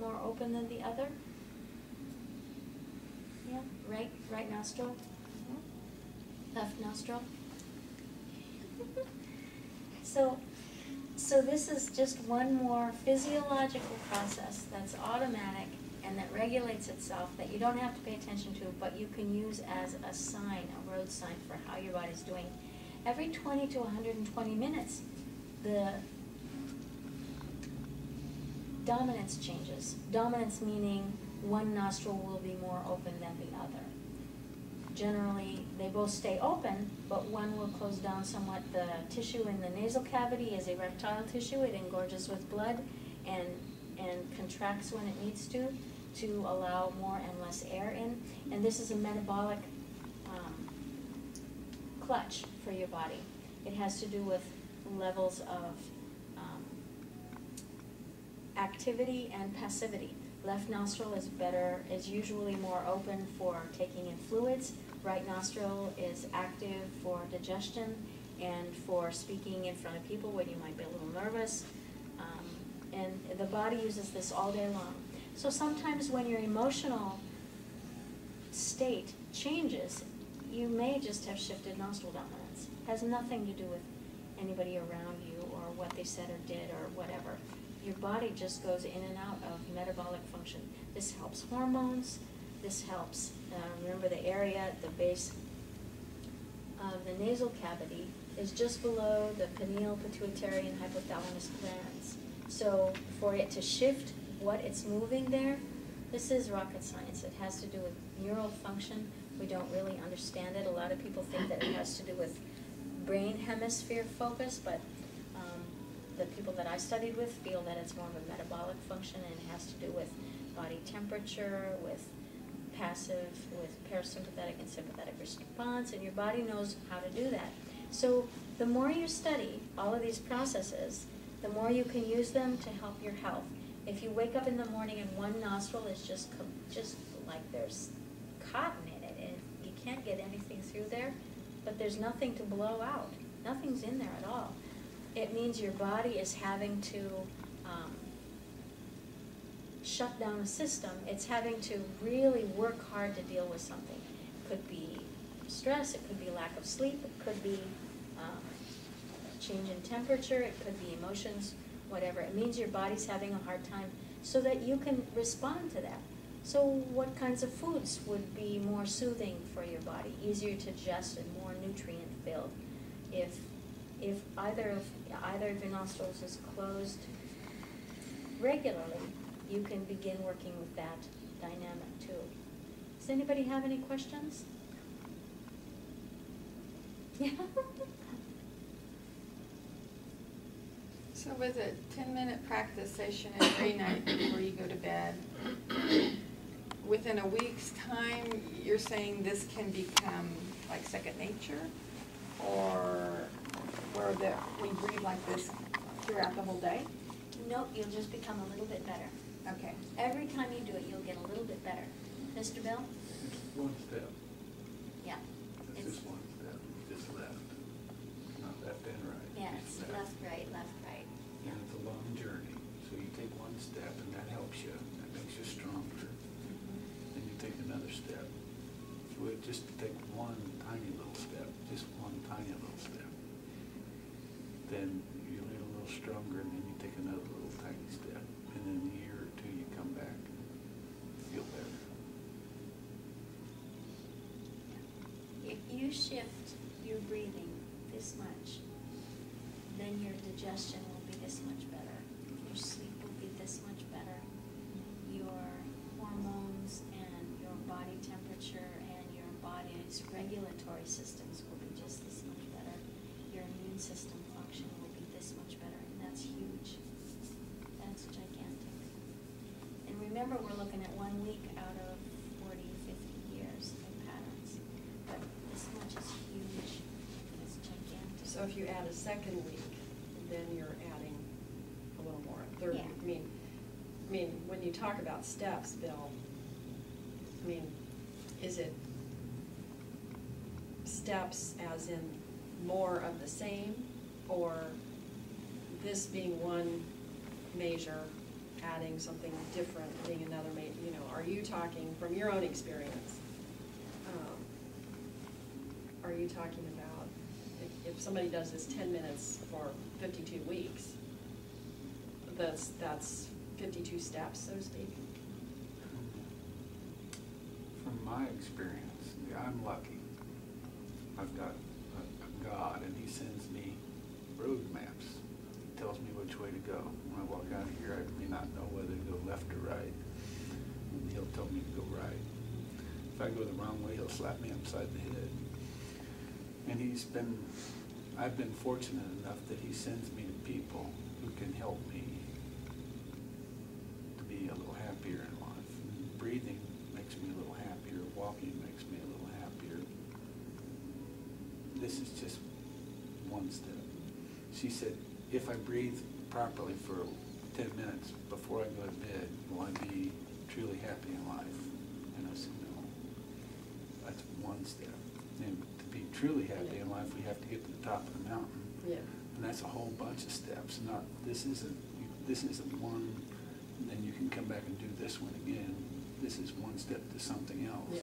more open than the other? Yeah, right nostril, left nostril. So this is just one more physiological process that's automatic and that regulates itself that you don't have to pay attention to, but you can use as a sign, a road sign for how your body's doing. Every 20 to 120 minutes, the dominance changes. Dominance meaning one nostril will be more open than the other. Generally, they both stay open, but one will close down somewhat. The tissue in the nasal cavity is erectile tissue. It engorges with blood and contracts when it needs to allow more and less air in. And this is a metabolic clutch for your body. It has to do with levels of activity and passivity. Left nostril is usually more open for taking in fluids. Right nostril is active for digestion and for speaking in front of people when you might be a little nervous. And the body uses this all day long. So sometimes when your emotional state changes, you may just have shifted nostril dominance. It has nothing to do with anybody around you or what they said or did or whatever. Your body just goes in and out of metabolic function. This helps hormones. This helps, remember the area at the base of the nasal cavity is just below the pineal, pituitary, and hypothalamus glands. So for it to shift what it's moving there, this is rocket science. It has to do with neural function. We don't really understand it. A lot of people think that it has to do with brain hemisphere focus, but the people that I studied with feel that it's more of a metabolic function, and it has to do with body temperature, with passive, with parasympathetic and sympathetic response, and your body knows how to do that. So the more you study all of these processes, the more you can use them to help your health. If you wake up in the morning and one nostril is just like there's cotton in it, and you can't get anything through there, but there's nothing to blow out. Nothing's in there at all. It means your body is having to shut down a system. It's having to really work hard to deal with something. It could be stress, it could be lack of sleep, it could be change in temperature, it could be emotions, whatever. It means your body's having a hard time so that you can respond to that. So what kinds of foods would be more soothing for your body, easier to digest and more nutrient filled? If either of your nostrils is closed regularly, you can begin working with that dynamic too. Does anybody have any questions? Yeah. So with a 10-minute practice session every night before you go to bed, within a week's time, you're saying this can become like second nature? Or where we breathe like this throughout the whole day? No, you'll just become a little bit better. Okay. Every time you do it, you'll get a little bit better. Mr. Bill? One step. Yeah. It's just one step, just left. Not left and right. Yeah, just it's left, right, left, right. And it's a long journey. So you take one step and that helps you. That makes you stronger. Then you take another step. So just take one tiny little step, just one tiny little step. Then you get a little stronger, and then you take another little tiny step. And in a year or two, you come back, feel better. If you shift your breathing this much, then your digestion will be this much better. Your sleep will be this much better. Your hormones and your body temperature and your body's regulatory systems will be just this much better. Your immune system function will be this much better, and that's huge. That's gigantic. And remember, we're looking at 1 week out of 40, 50 years of patterns. But this much is huge. It's gigantic. So if you add a second week, then you're adding a little more. Third, Yeah. I mean, when you talk about steps, Bill, I mean, is it steps as in more of the same, or this being one measure adding something different, being another you know, are you talking from your own experience? Are you talking about, if somebody does this 10 minutes for 52 weeks, that's 52 steps, so to speak? From my experience, yeah, I'm lucky. I've got a God, and He sends me road maps. He tells me which way to go. When I walk out of here, I may not know whether to go left or right. And He'll tell me to go right. If I go the wrong way, He'll slap me upside the head. And I've been fortunate enough that He sends me to people who can help me to be a little happier in life. And breathing makes me a little happier. Walking makes me a little happier. This is just one step. She said, if I breathe properly for 10 minutes before I go to bed, will I be truly happy in life? And I said, no. That's one step. And to be truly happy in life, we have to get to the top of the mountain. Yeah. And that's a whole bunch of steps. This isn't one, and then you can come back and do this one again. This is one step to something else. Yeah.